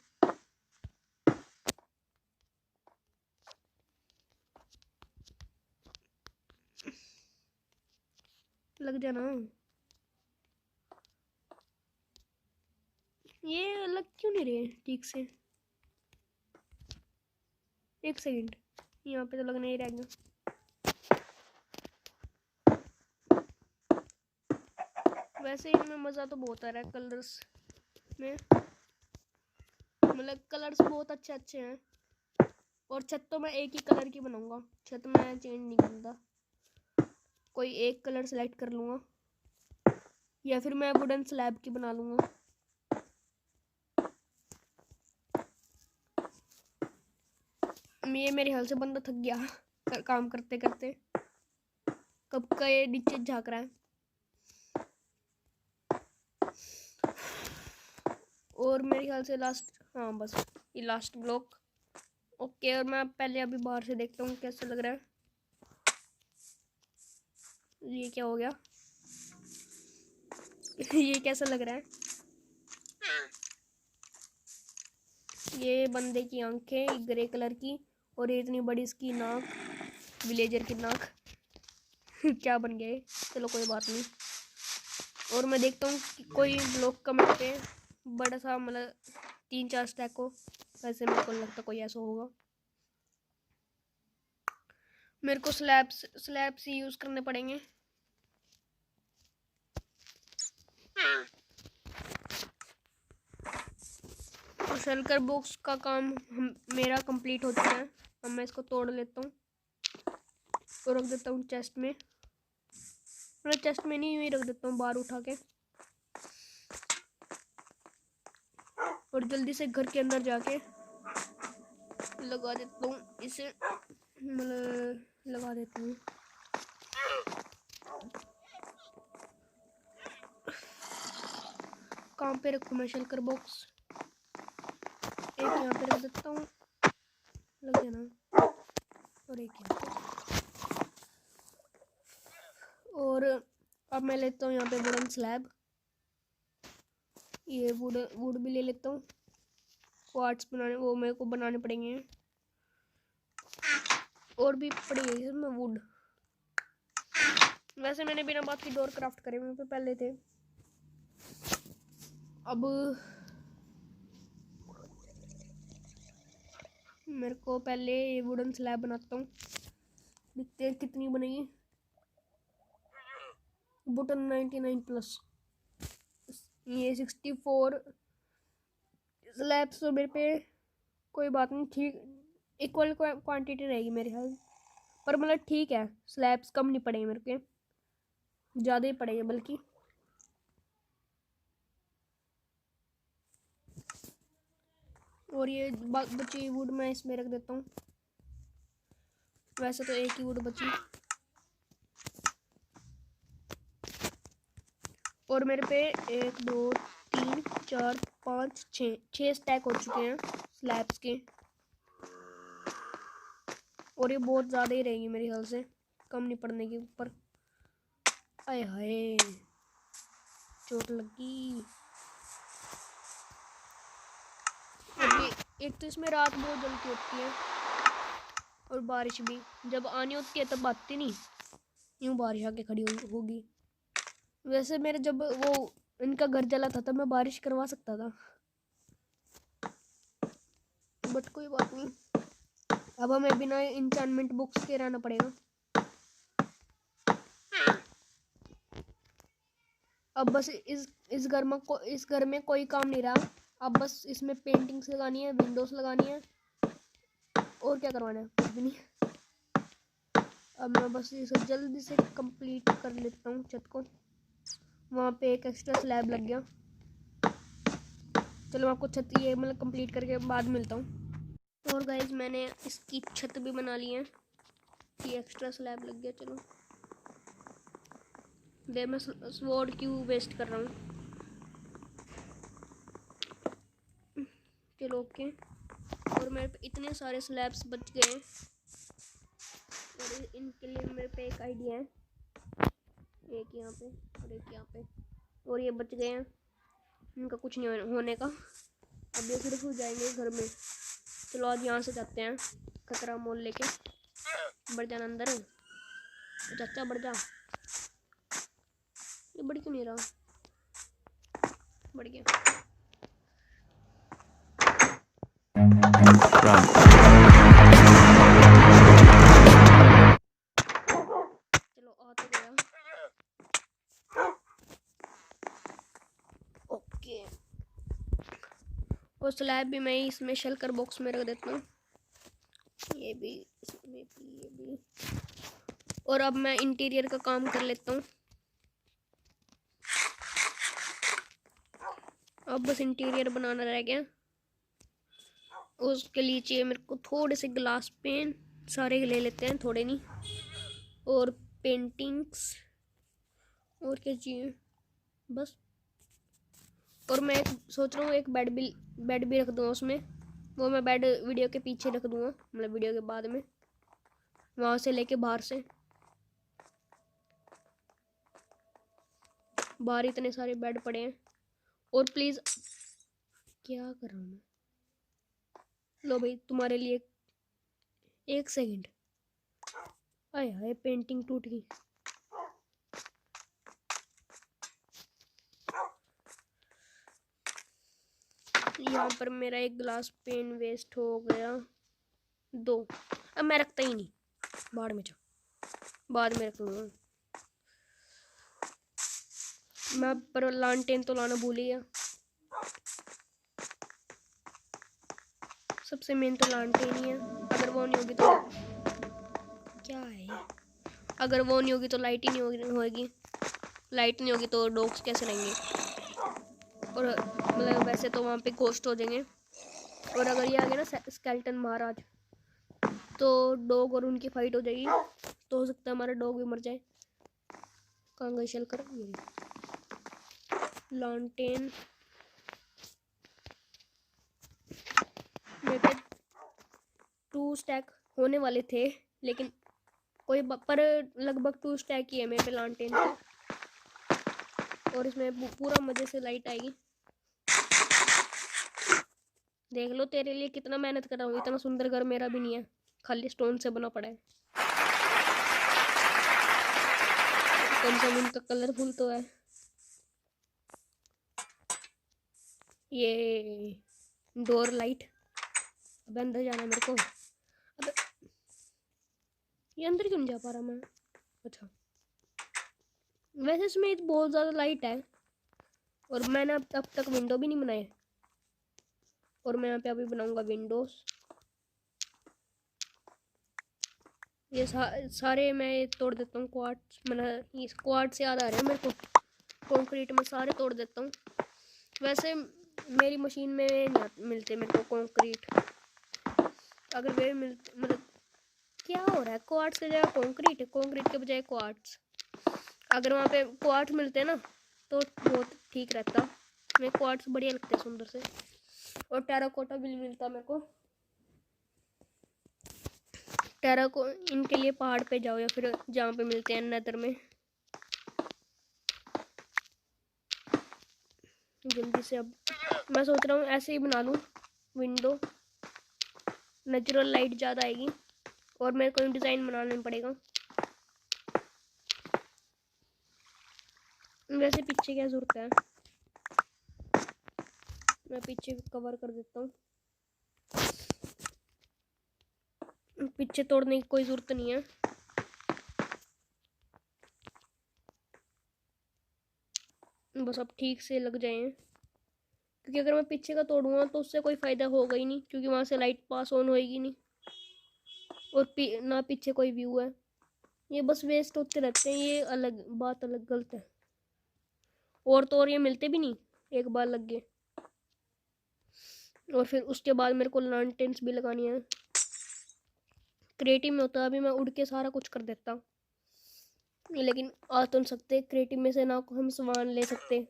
लग जाना। ये लग क्यों नहीं रहे ठीक से? एक सेकंड, यहाँ पे तो लग नहीं रहेगा। वैसे इनमें मज़ा तो बहुत आ रहा है कलर्स में, मतलब कलर्स बहुत अच्छे अच्छे हैं। और छत तो मैं एक ही कलर की बनाऊंगा, छत मैं चेंज नहीं करूँगा। कोई एक कलर सेलेक्ट कर लूँगा या फिर मैं वुडन स्लैब की बना लूँगा। ये मेरे ख्याल से बंदा थक गया काम करते करते, कब का ये नीचे झाँक रहा है। और मेरे ख्याल से लास्ट, हाँ बस ये लास्ट ब्लॉक। ओके, और मैं पहले अभी बाहर से देखता हूँ कैसा लग रहा है। ये क्या हो गया? ये कैसा लग रहा है? ये बंदे की आंखें ग्रे कलर की, और ये इतनी बड़ी इसकी नाक, विलेजर की नाक। क्या बन गए? चलो कोई बात नहीं। और मैं देखता हूँ कि कोई ब्लॉक कमेंट पे बड़ा सा, मतलब 3-4 स्टैक हो। वैसे मेरे को लगता कोई ऐसा होगा। मेरे को स्लैब्स ही यूज़ करने पड़ेंगे। और शलकर बॉक्स का काम मेरा कंप्लीट हो चुका है। अब मैं इसको तोड़ लेता हूँ और रख देता हूँ चेस्ट में। मतलब चेस्ट में नहीं, रख देता हूँ बाहर उठा के। और जल्दी से घर के अंदर जाके लगा देता हूँ इसे, मतलब लगा देता हूँ। कहाँ पे रखूँ मैं शलकर बॉक्स? एक यहाँ पे रख देता हूँ, लग गया ना। और एक यहाँ पे। और अब मैं लेता हूँ यहाँ पे वुडन स्लैब। ये वुड भी ले लेता हूँ। क्वार्ट्स बनाने, वो मेरे को बनाने पड़ेंगे। और भी पड़ेगी इसमें वुड। वैसे मैंने बिना बात की डोर क्राफ्ट करे हुए पहले थे। अब मेरे को पहले ये वुडन स्लैब बनाता हूँ, देखते हैं कितनी बनेगी। बटन 99+, ये 64 स्लैब्स तो मेरे पे कोई बात नहीं, ठीक इक्वल क्वांटिटी रहेगी मेरे ख्याल। पर मतलब ठीक है, स्लैब्स कम नहीं पड़ेंगे मेरे के, ज़्यादा ही पड़ेंगे बल्कि। और ये बची वुड मैं इसमें रख देता हूँ। वैसे तो एक ही वुड बची। और मेरे पे 1 2 3 4 5 6 स्टैक हो चुके हैं स्लैब्स के। और ये बहुत ज़्यादा ही रहेंगी मेरे ख्याल से, कम नहीं पड़ने के ऊपर। आए हाय, चोट लगी। एक तो इसमें रात बहुत जल्दी होती है, और बारिश भी जब आनी होती है तब आती नहीं, यूँ बारिश आके खड़ी होगी। वैसे मेरे जब वो इनका घर जला था तब मैं बारिश करवा सकता था, बट कोई बात नहीं। अब हमें बिना इंचार्टमेंट बुक्स के रहना पड़ेगा। अब बस इस घर में कोई काम नहीं रहा। अब बस इसमें पेंटिंग्स लगानी है, विंडोज लगानी है, और क्या करवाना है, कुछ भी नहीं। अब मैं बस इसे जल्दी से कंप्लीट कर लेता हूँ छत को। वहाँ पे एक एक्स्ट्रा स्लैब लग गया। चलो मैं आपको छत ये मतलब कंप्लीट करके बाद मिलता हूँ। और गाइज मैंने इसकी छत भी बना ली है, ये एक्स्ट्रा स्लैब लग गया। चलो दे, मैं स्वॉर्ड क्यों वेस्ट कर रहा हूँ। चलो ओके। और मेरे पे इतने सारे स्लैब्स बच गए हैं, और इनके लिए मेरे पे एक आइडिया है। एक यहाँ पे और एक यहाँ पे, और ये बच गए हैं, इनका कुछ नहीं होने का। अब ये सिर्फ हो जाएंगे घर में। चलो आज यहाँ से जाते हैं, खतरा मोल लेके। बढ़ जाना अंदर, चाचा बढ़ जा। ये बढ़ क्यों नहीं रहा? बढ़ गया। चलो आ तो गया। ओके, और स्लैब भी मैं इसमें शेल्कर बॉक्स में रख देता हूँ। ये भी, इसमें भी, ये भी। और अब मैं इंटीरियर का काम कर लेता हूँ। अब बस इंटीरियर बनाना रह गया। उसके लिए चाहिए मेरे को थोड़े से ग्लास पेन, सारे ले लेते हैं, थोड़े नहीं। और पेंटिंग्स, और क्या चाहिए बस। और मैं सोच रहा हूँ एक बेड भी रख दूँगा उसमें। वो मैं बेड वीडियो के पीछे रख दूँगा, मतलब वीडियो के बाद में, वहाँ से लेके बाहर से। बाहर इतने सारे बेड पड़े हैं। और प्लीज़, क्या कर रहा हूँ मैं? लो भाई तुम्हारे लिए 1 सेकंड। आय हाय, पेंटिंग टूट गई। यहाँ पर मेरा एक ग्लास पेन वेस्ट हो गया, 2। अब मैं रखता ही नहीं, बाहर में जा, बाद में रख लूँगा मैं। पर लालटेन तो लाना भूल ही गया। सबसे मेन तो लालटेन ही है। अगर वो नहीं होगी तो क्या है, अगर वो नहीं होगी तो लाइट ही नहीं होगी। लाइट नहीं होगी तो डॉग्स कैसे रहेंगे? और मतलब वैसे तो वहाँ पे घोस्ट हो जाएंगे। और अगर ये आ गया ना स्केलेटन महाराज, तो डॉग और उनकी फाइट हो जाएगी। तो हो सकता है हमारा डॉग भी मर जाए। कहाँ गई शेल्कर? ये लालटेन मेरे पे 2 स्टैक होने वाले थे, लेकिन कोई पर लगभग 2 स्टैक ही है मेरे पे लालटेन के। और इसमें पूरा मजे से लाइट आएगी। देख लो तेरे लिए कितना मेहनत कर रहा हूँ। इतना सुंदर घर मेरा भी नहीं है, खाली स्टोन से बना पड़ा है। कम से कम उनका कलरफुल तो है। ये डोर लाइट, अब अंदर जाना मेरे को। अब ये अंदर क्यों नहीं जा पा रहा मैं? अच्छा, वैसे इसमें बहुत ज़्यादा लाइट है। और मैंने अब तक विंडो भी नहीं बनाए। और मैं यहाँ पे अभी बनाऊंगा विंडोज। ये सारे मैं तोड़ देता हूँ क्वार्ट्स। मतलब इस क्वार्ट्स याद आ रहे हैं मेरे को। कंक्रीट में सारे तोड़ देता हूँ। वैसे मेरी मशीन में नहीं मिलते मेरे को कंक्रीट। अगर वे मिलते, मतलब क्या हो रहा है? क्वार्ट्स की जगह कंक्रीट, कंक्रीट के बजाय क्वार्ट्स। अगर वहाँ पे क्वार्ट्स मिलते हैं ना तो बहुत ठीक रहता। मेरे क्वार्ट्स बढ़िया लगते हैं, सुंदर से। और टेराकोटा भी मिलता मेरे को। टेराको इनके लिए पहाड़ पे जाओ, या फिर जहाँ पे मिलते हैं नेदर में। जल्दी से अब मैं सोच रहा हूँ ऐसे ही बना लूँ विंडो। नेचुरल लाइट ज़्यादा आएगी। और मेरे को डिज़ाइन बनाना पड़ेगा। वैसे पीछे क्या ज़रूरत है? मैं पीछे कवर कर देता हूँ। पीछे तोड़ने की कोई ज़रूरत नहीं है। बस अब ठीक से लग जाए, क्योंकि अगर मैं पीछे का तोड़ूंगा तो उससे कोई फ़ायदा होगा ही नहीं, क्योंकि वहाँ से लाइट पास ऑन होएगी नहीं। और ना पीछे कोई व्यू है। ये बस वेस्ट होते रहते हैं। ये अलग बात, अलग गलत है। और तो और ये मिलते भी नहीं, एक बार लग गए। और फिर उसके बाद मेरे को लैंटर्न्स भी लगानी है। क्रिएटिव में होता है अभी मैं उड़ के सारा कुछ कर देता हूँ, लेकिन आ तो नहीं सकते। क्रिएटिव में से ना हम सामान ले सकते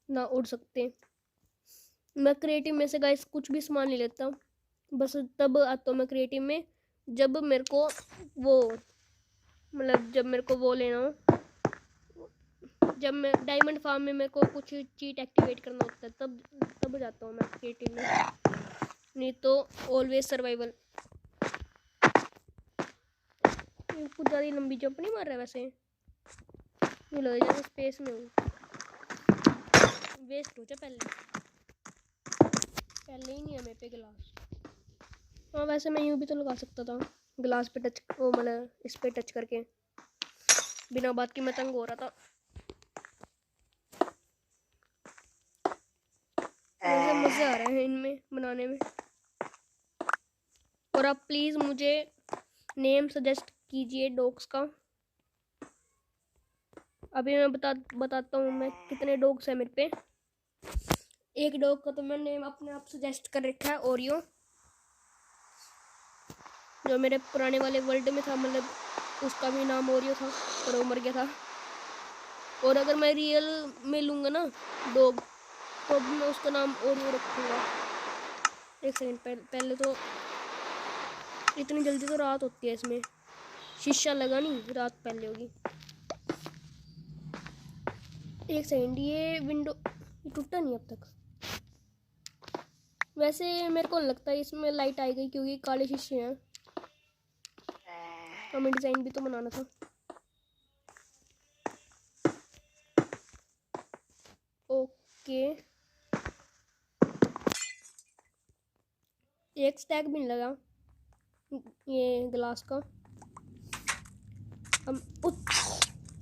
ना उड़ सकते। मैं क्रिएटिव में से गाइस कुछ भी सामान ले लेता हूँ। बस तब आता हूँ मैं क्रिएटिव में जब मेरे को वो, मतलब जब मेरे को वो लेना हो, जब मैं डायमंड फार्म में मेरे को कुछ चीट एक्टिवेट करना होता है, तब जाता हूँ मैं क्रिएटिव में। नहीं तो ऑलवेज सर्वाइवल। कुछ ज़्यादा लंबी जंप नहीं मार रहा है वैसे। ये लो जैसे स्पेस में हूँ। वेस्ट हो जाए पहले ही नहीं है मेरे पे गिलास। हाँ वैसे मैं यूँ भी तो लगा सकता था गिलास पे टच, वो मतलब इस पे टच करके। बिना बात की मैं तंग हो रहा था। वैसे मज़े आ रहे हैं इनमें बनाने में। और आप प्लीज़ मुझे नेम सजेस्ट कीजिए डॉग्स का। अभी मैं बताता हूँ मैं कितने डॉग्स हैं मेरे पे। एक डॉग का तो मैं नेम अपने आप सजेस्ट कर रखा है, ओरियो, जो मेरे पुराने वाले वर्ल्ड में था, मतलब उसका भी नाम ओरियो था पर वो मर गया था। और अगर मैं रियल में लूँगा ना डॉग तो भी मैं उसका नाम ओरियो रखूँगा। एक सेकंड पहले तो इतनी जल्दी तो रात होती है इसमें, शीशा लगा नहीं, रात पहले होगी। एक सेकंड, ये विंडो टूटा नहीं अब तक। वैसे मेरे को लगता है इसमें लाइट आई गई क्योंकि काले शीशे हैं। हमें डिज़ाइन भी तो बनाना था। ओके, एक स्टैक भी नहीं लगा ये ग्लास का। हम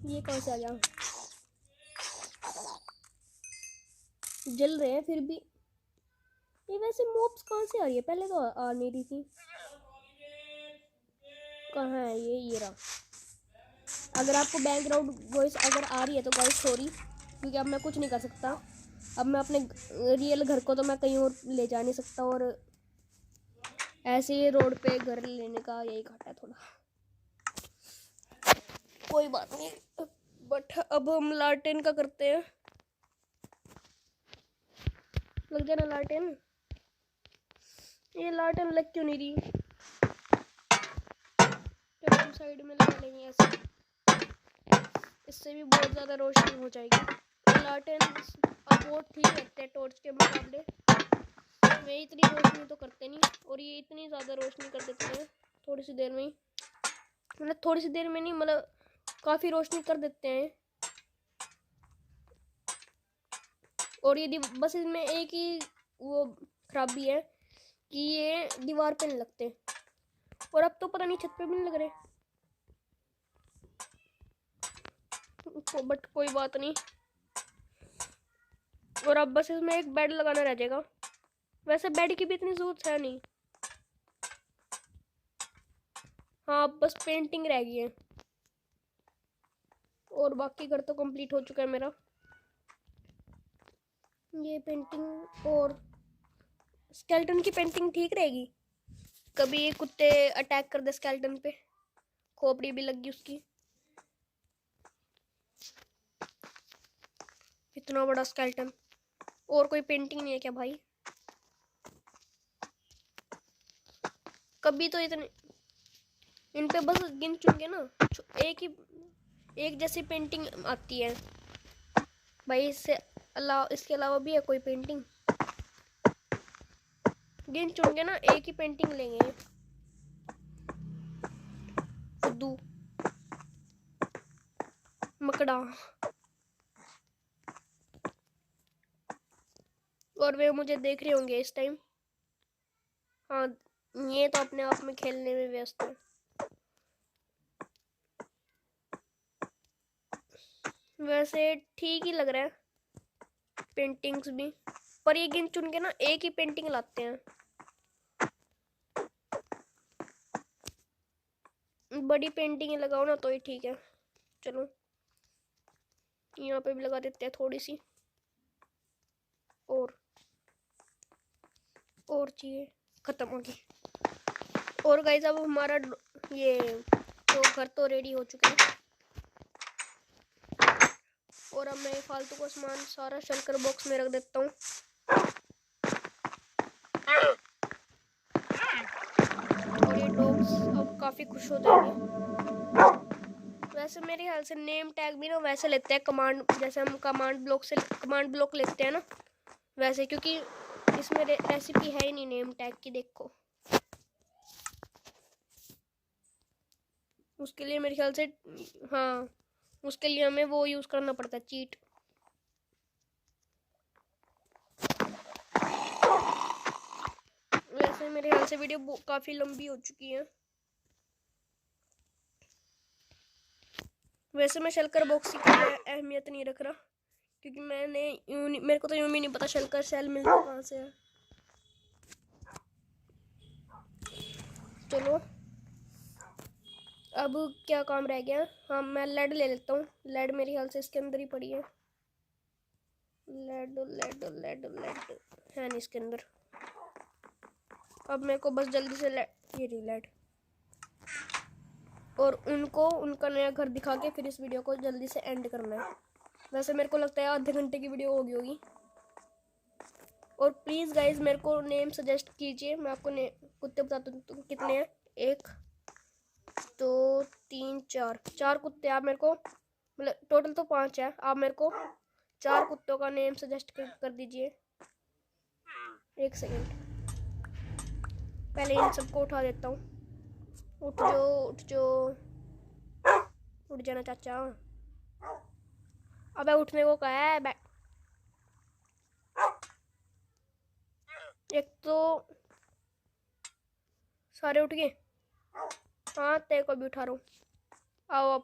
ये कहाँ से आ गया? जल रहे हैं फिर भी। ये वैसे मॉब्स कहाँ से आ रही है? पहले तो आ नहीं रही थी। कहाँ है ये रहा। अगर आपको बैकग्राउंड वॉइस अगर आ रही है तो गाइस सॉरी, क्योंकि अब मैं कुछ नहीं कर सकता। अब मैं अपने रियल घर को तो मैं कहीं और ले जा नहीं सकता, और ऐसे ही रोड पे घर लेने का यही घाटा है थोड़ा। कोई बात नहीं, बट अब हम लालटेन का करते हैं। लग जाना लालटेन। ये लालटेन लग क्यों नहीं रही? चलो हम साइड में लगा लेंगे ऐसे, इससे भी बहुत ज़्यादा रोशनी हो जाएगी। लालटेन अब बहुत ठीक रहते हैं टॉर्च के मुकाबले। मैं इतनी रोशनी तो करते नहीं, और ये इतनी ज़्यादा रोशनी कर देते हैं थोड़ी सी देर में ही। मतलब थोड़ी सी देर में नहीं, मतलब काफ़ी रोशनी कर देते हैं। और ये बस इसमें एक ही वो खराबी है कि ये दीवार पे नहीं लगते, और अब तो पता नहीं छत पे भी नहीं लग रहे। बट कोई बात नहीं। और अब बस इसमें एक बेड लगाना रह जाएगा। वैसे बेड की भी इतनी ज़रूरत है नहीं। हाँ अब बस पेंटिंग रह गई है, और बाकी घर तो कंप्लीट हो चुका है मेरा। ये पेंटिंग और स्केलेटन की पेंटिंग ठीक रहेगी। कभी कुत्ते अटैक कर दे स्केलेटन पे, खोपड़ी भी लगी उसकी। इतना बड़ा स्केलेटन, और कोई पेंटिंग नहीं है क्या भाई? कभी तो इतने इन पे बस गिन चुन के ना एक जैसी पेंटिंग आती है भाई। इसके अलावा भी है कोई पेंटिंग? गिन चुन के ना एक ही पेंटिंग लेंगे। खुद्दू मकड़ा, और वे मुझे देख रहे होंगे इस टाइम। हाँ ये तो अपने आप में खेलने में व्यस्त है। वैसे ठीक ही लग रहा है पेंटिंग्स भी, पर ये गिन चुन के ना एक ही पेंटिंग लाते हैं। बड़ी पेंटिंग लगाओ ना तो ही ठीक है। चलो यहाँ पे भी लगा देते हैं थोड़ी सी, और चाहिए, खत्म हो गई। और गाइस अब हमारा ये तो घर तो रेडी हो चुका है, और अब मैं फालतू का सामान सारा शंकर बॉक्स में रख देता हूँ। और ये डॉग्स अब काफ़ी खुश हो जाएंगे। वैसे मेरे ख्याल से नेम टैग भी ना वैसे लेते हैं कमांड, जैसे हम कमांड ब्लॉक लेते हैं ना वैसे, क्योंकि इसमें रेसिपी है ही नहीं नेम टैग की। देखो उसके लिए मेरे ख्याल से, हाँ उसके लिए हमें वो यूज़ करना पड़ता है, चीट। वैसे मेरे ख्याल से वीडियो काफ़ी लंबी हो चुकी है। वैसे मैं शलकर बॉक्स की अहमियत नहीं रख रहा, क्योंकि मेरे को तो यूँ भी नहीं पता शलकर सेल मिलता कहाँ से है। चलो अब क्या काम रह गया। हाँ, मैं लेड ले लेता हूँ। लेड मेरे ख्याल से इसके अंदर ही पड़ी है। लेड लेड लेड लेड है नहीं इसके अंदर। अब मेरे को बस जल्दी से ये रही लेड, और उनको उनका नया घर दिखा के फिर इस वीडियो को जल्दी से एंड करना है। वैसे मेरे को लगता है आधे घंटे की वीडियो होगी होगी। और प्लीज़ गाइज मेरे को नेम सजेस्ट कीजिए, मैं आपको कुत्ते बताता हूँ कितने हैं। 1 2 3 4 कुत्ते। आप मेरे को, मतलब टोटल तो 5 है, आप मेरे को 4 कुत्तों का नेम सजेस्ट कर दीजिए। 1 सेकेंड, पहले इन सबको उठा देता हूँ। उठ जो उठ जाना चाचा। अबे उठने को कहा है। एक तो सारे उठ गए। हाँ, तेरे को भी उठा रहा हूँ, आओ अब।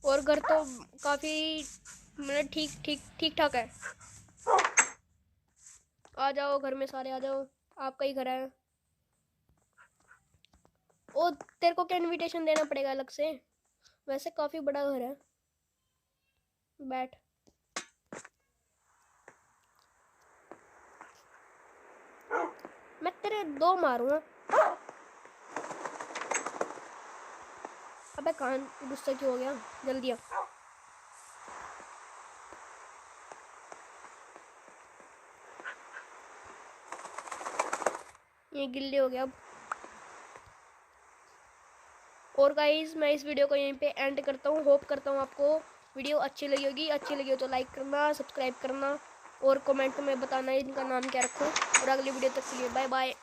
और घर तो काफ़ी मतलब ठीक ठाक है। आ जाओ घर में सारे, आ जाओ, आपका ही घर है। ओ, तेरे को क्या इनविटेशन देना पड़ेगा अलग से, वैसे काफ़ी बड़ा घर है। बैठ। मैं तेरे 2 मारूंगा। अबे कान गुस्सा क्यों हो गया, जल्दी आ। ये गिल्ले हो गया अब। और गाइस मैं इस वीडियो को यहीं पे एंड करता हूँ। होप करता हूँ आपको वीडियो अच्छी लगी होगी। अच्छी लगी हो तो लाइक करना, सब्सक्राइब करना, और कमेंट में बताना इनका नाम क्या रखूँ। और अगली वीडियो तक के लिए बाय बाय।